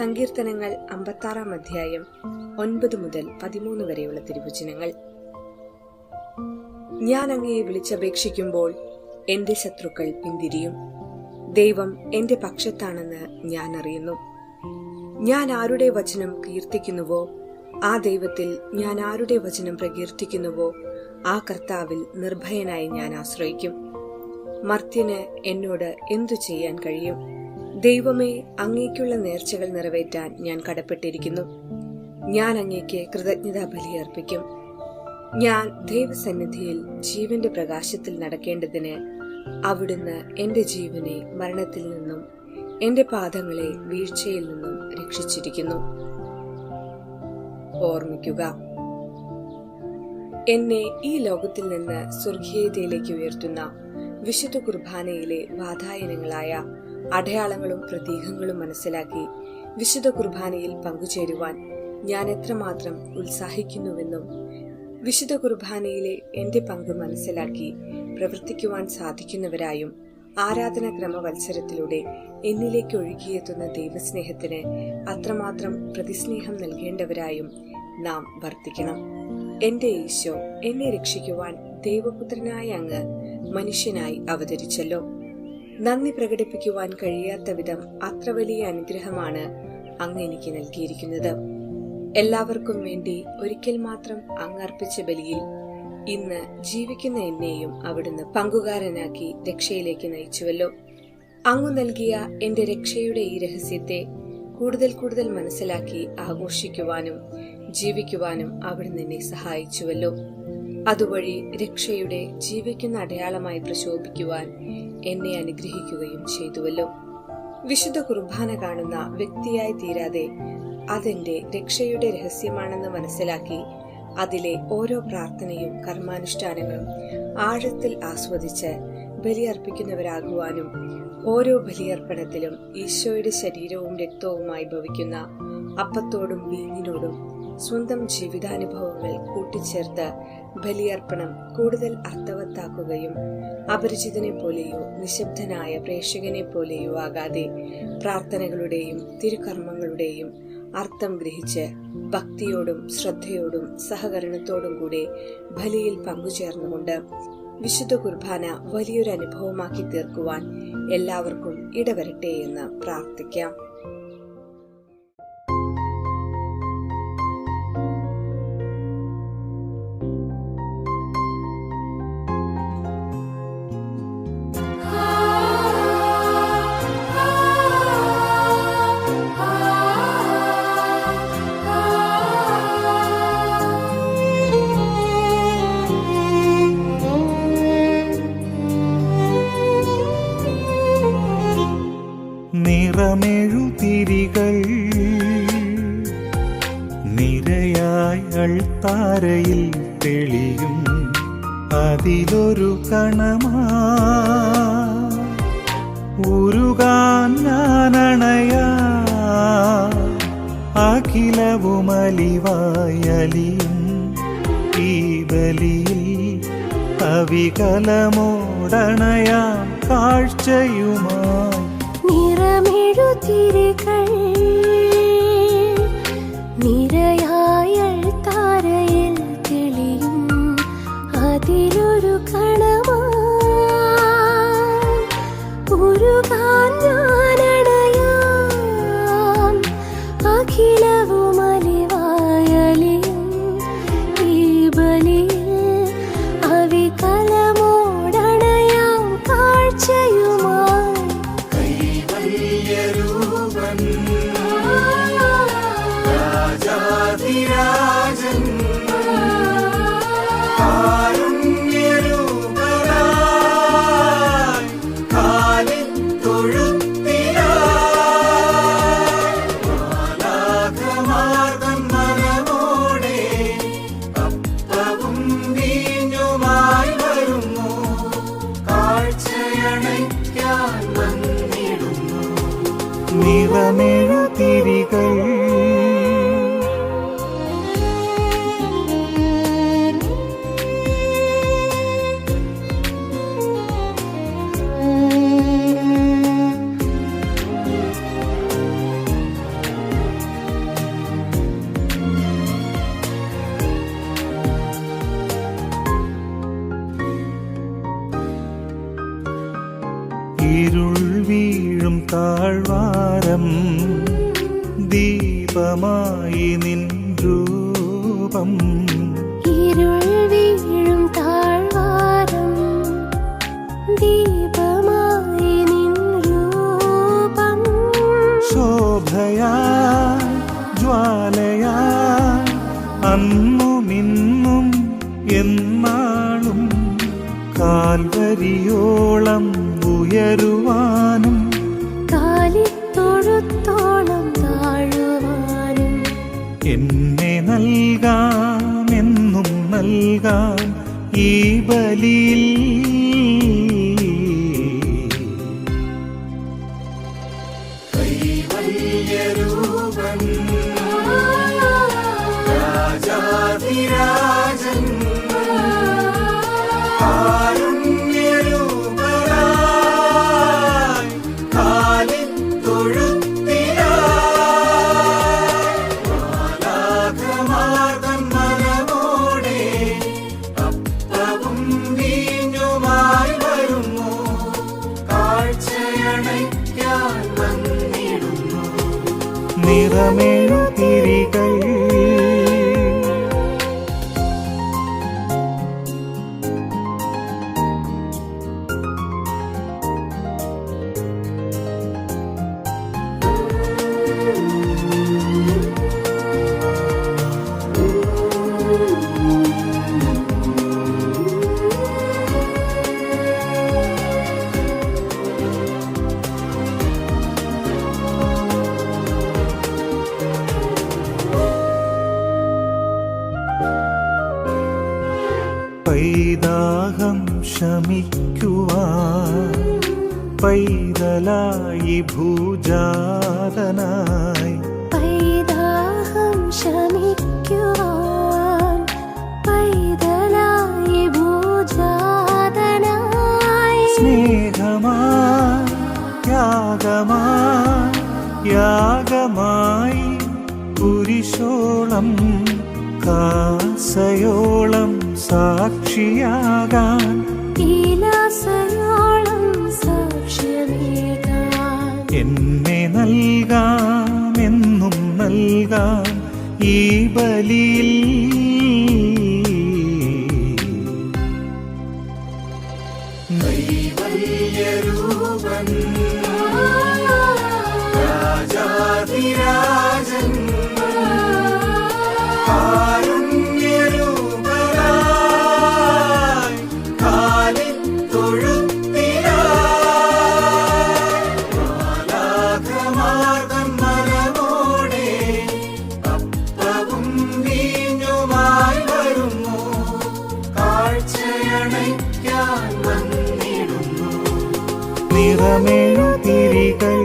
സങ്കീർത്തനങ്ങൾ 56 അധ്യായം 9 മുതൽ 13 വരെയുള്ള തിരുവചനങ്ങൾ. ഞാൻ അങ്ങയെ വിളിച്ചപേക്ഷിക്കുമ്പോൾ എന്റെ ശത്രുക്കൾ പിന്തിരിയും. ദൈവം എന്റെ പക്ഷത്താണെന്ന് ഞാൻ അറിയുന്നു. ഞാൻ ആരുടെ വചനം കീർത്തിക്കുന്നുവോ, ആ ദൈവത്തിൽ ഞാൻ ആരുടെ വചനം പ്രകീർത്തിക്കുന്നുവോ, ആ കർത്താവിൽ നിർഭയനായി ഞാൻ ആശ്രയിക്കും. മർത്യന് എന്നോട് എന്തു ചെയ്യാൻ കഴിയും? ദൈവമേ, അങ്ങേക്കുള്ള നേർച്ചകൾ നിറവേറ്റാൻ ഞാൻ കടപ്പെട്ടിരിക്കുന്നു. ഞാൻ അങ്ങേക്ക് കൃതജ്ഞതാ ബലിയർപ്പിക്കും. ഞാൻ ദൈവസന്നിധിയിൽ ജീവന്റെ പ്രകാശത്തിൽ നടക്കേണ്ടതിന് അവിടുന്ന് എന്റെ ജീവനെ മരണത്തിൽ നിന്നും എന്റെ പാദങ്ങളെ വീഴ്ചയിൽ നിന്നും രക്ഷിച്ചിരിക്കുന്നു. ഓർമ്മിക്കുക, എന്നെ ഈ ലോകത്തിൽ നിന്ന് സ്വർഗീയതയിലേക്ക് ഉയർത്തുന്ന വിശുദ്ധ കുർബാനയിലെ വാതായനങ്ങളായ അടയാളങ്ങളും പ്രതീകങ്ങളും മനസ്സിലാക്കി വിശുദ്ധ കുർബാനയിൽ പങ്കുചേരുവാൻ ഞാൻ എത്രമാത്രം ഉത്സാഹിക്കുന്നുവെന്നും വിശുദ്ധ കുർബാനയിലെ എന്റെ പങ്ക് മനസ്സിലാക്കി പ്രവർത്തിക്കുവാൻ സാധിക്കുന്നവരായും ആരാധനാക്രമ വത്സരത്തിലൂടെ എന്നിലേക്ക് ഒഴുകിയെത്തുന്ന ദൈവസ്നേഹത്തിന് അത്രമാത്രം പ്രതിസ്നേഹം നൽകേണ്ടവരായും നാം വർത്തിക്കണം. എന്റെ ഈശോ എന്നെ രക്ഷിക്കുവാൻ ദൈവപുത്രനായ അങ്ങ് മനുഷ്യനായി അവതരിച്ചല്ലോ. നന്ദി പ്രകടിപ്പിക്കുവാൻ കഴിയാത്ത വിധം അത്ര വലിയ അനുഗ്രഹമാണ് അങ്ങ് എനിക്ക് നൽകിയിരിക്കുന്നത്. എല്ലാവർക്കും വേണ്ടി ഒരിക്കൽ മാത്രം അങ്ങ് അർപ്പിച്ച ബലിയിൽ ഇന്ന് ജീവിക്കുന്ന എന്നെയും അവിടുന്ന് പങ്കുകാരനാക്കി രക്ഷയിലേക്ക് നയിച്ചുവല്ലോ. അങ്ങ് നൽകിയ എന്റെ രക്ഷയുടെ ഈ രഹസ്യത്തെ കൂടുതൽ കൂടുതൽ മനസ്സിലാക്കി ആഘോഷിക്കുവാനും ജീവിക്കുവാനും അവിടുന്ന് എന്നെ സഹായിച്ചുവല്ലോ. അതുവഴി രക്ഷയുടെ ജീവിക്കുന്ന അടയാളമായി പ്രശോഭിക്കുവാൻ എന്നെ അനുഗ്രഹിക്കുകയും ചെയ്തുവല്ലോ. വിശുദ്ധ കുർബാന കാണുന്ന വ്യക്തിയായി തീരാതെ അതെന്റെ രക്ഷയുടെ രഹസ്യമാണെന്ന് മനസ്സിലാക്കി അതിലെ ഓരോ പ്രാർത്ഥനയും കർമാനുഷ്ഠാനങ്ങളും ആഴത്തിൽ ആസ്വദിച്ച് ബലിയർപ്പിക്കുന്നവരാകുവാനും ഓരോ ബലിയർപ്പണത്തിലും ഈശോയുടെ ശരീരവും രക്തവുമായി ഭവിക്കുന്ന അപ്പത്തോടും വീഞ്ഞിനോടും സ്വന്തം ജീവിതാനുഭവങ്ങൾ കൂട്ടിച്ചേർത്ത് ബലിയർപ്പണം കൂടുതൽ അർത്ഥവത്താക്കുകയും അപരിചിതനെ പോലെയോ നിശബ്ദനായ പ്രേക്ഷകനെ പോലെയോ ആകാതെ പ്രാർത്ഥനകളുടെയും തിരുകർമ്മങ്ങളുടെയും അർത്ഥം ഗ്രഹിച്ച് ഭക്തിയോടും ശ്രദ്ധയോടും സഹകരണത്തോടും കൂടെ ബലിയിൽ പങ്കുചേർന്നുകൊണ്ട് വിശുദ്ധ കുർബാന വലിയൊരു അനുഭവമാക്കി തീർക്കുവാൻ എല്ലാവർക്കും ഇടവരട്ടെ എന്ന് പ്രാർത്ഥിക്കാം. നിറമെഴുതിരികൾ നിരയായി അൾത്താരയിൽ തെളിയും. അതിലൊരു കണമാ ഉരുകാൻ ഞാനണയാ അഖിലവുമലിവായി അലിയും. ഈ ബലിയിൽ അവികലമോടണയാം കാഴ്ചയുമായി നിറമെഴുതിരികൾ നിരയായ അൾത്താരയിൽ തെളിയും. അതിലൊരു കണമായി ഉരുകാൻ ഞാനണയാം അഖിലവുമലിവായി അലിയും. ഈ ബലിയിൽ അവികലമോടണയാം കാഴ്ചയുമായി കൈവല്യരൂപൻ ദീപമായി നിൻ രൂപം ഇരുൾ വീഴും താഴ്വാരം ദീപമായി നിൻ രൂപം ശോഭയാ ജ്വാലയാ അന്നുമിന്നും എന്നാളും കാൽവരിയോളം ഉയരുവാനും കാലിത്തൊഴുത്തോളം താഴുവാനും എന്നെ നൽകാം എന്നും നൽകാം ഈ ബലിയിൽ കൈവല്യരൂപൻ രാജാധിരാജൻ കാരുണ്യരൂപനായി കാലിത്തൊഴുത്തിനായി മാലാഖമാർതൻ മനമോടെ അപ്പവും വീഞ്ഞുമായി വരുന്നു കാഴ്ചയണയ്ക്കാൻ വന്നിടുന്നു നിറമേഴു തിരികൾ പൈതാഹം ശമിക്കുവാൻ പൈതലായി ഭൂജാതനായി പൈതാഹം ശമിക്കുവാൻ പൈതലായി ഭൂജാതനായി സ്നേഹമായി യാഗമായി കുരിശോളം കാസയോളം സാക്ഷിയാകാൻ ഈലാസയോളം സാക്ഷ്യമേകാൻ എന്നെ നൽകാം എന്നും നൽകാം ഈ ബലിയിൽ കൈവല്യരൂപൻ രാജാധിരാജൻ കാരുണ്യരൂപനായി കാലിത്തൊഴുത്തിനായി മാലാഖമാർതൻ മനമോടെ അപ്പവും വീഞ്ഞുമായി വരുന്നു കാഴ്ചയണയ്ക്കാൻ വന്നിടുന്നു നിറമേഴു തിരികൾ